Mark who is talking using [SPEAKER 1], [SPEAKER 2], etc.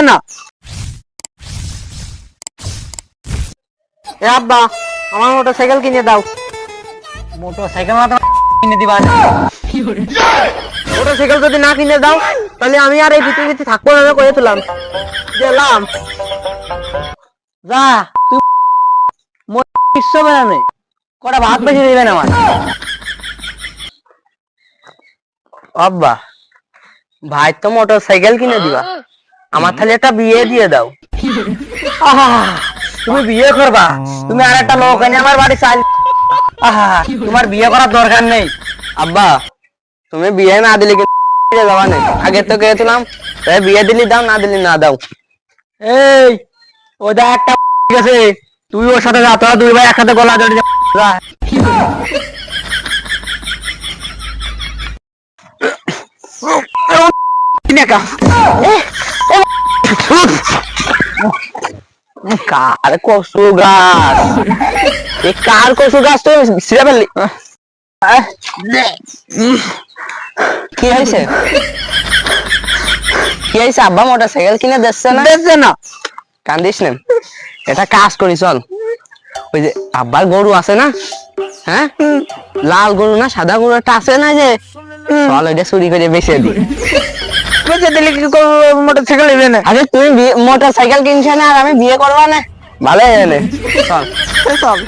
[SPEAKER 1] না এ আব্বা আমার মোটরসাইকেল কিনে দাও।
[SPEAKER 2] মোটরসাইকেল না কিনে দিবা?
[SPEAKER 1] মোটরসাইকেল যদি না কিনে দাও তাহলে আমি আর এই পৃথিবীতে থাকবো না করে তুলাম গেলাম।
[SPEAKER 2] যা তুই বিশ্ব বেড়ানে কটা ভাত বেশি দিবেন আমার।
[SPEAKER 1] আব্বা ভাই তো মোটরসাইকেল কিনে দিবা, আমার তাহলে একটা বিয়ে দিয়ে দাও।
[SPEAKER 2] তুমি বিয়ে করবা? তুমি আর একটা লোক এনে আমার বাড়ি চাল। তোমার বিয়ে করার দরকার নেই।
[SPEAKER 1] আব্বা তুমি বিয়ে না দিলে কিন্তু যাবা না, আগে তো গেছিলাম বিয়ে দিলি দাও, না দিলি না দাও।
[SPEAKER 2] এই ওটা একটা গেছে, তুই ওর সাথে যা, তোরা দুই ভাই একসাথে গলা ধরে যা।
[SPEAKER 1] কার কচু গাছ, কার কচু গাছ তো ছিঁড়ে ফেললি। কি হয়েছে কি হয়েছে আব্বা মোটরসাইকেল কিনে দিচ্ছে না? কান্দিস না, এটা কাজ করি চল। ওই যে আব্বার গরু আছে না, হ্যাঁ লাল গরু না সাদা গরু একটা আছে না, যে চল ওইটা চুরি করে বেঁচে দি।
[SPEAKER 2] মোটরসাইকেল নেবে না?
[SPEAKER 1] আরে তুমি মোটরসাইকেল কিনছে না আর আমি বিয়ে করবা না, ভালো চল চল।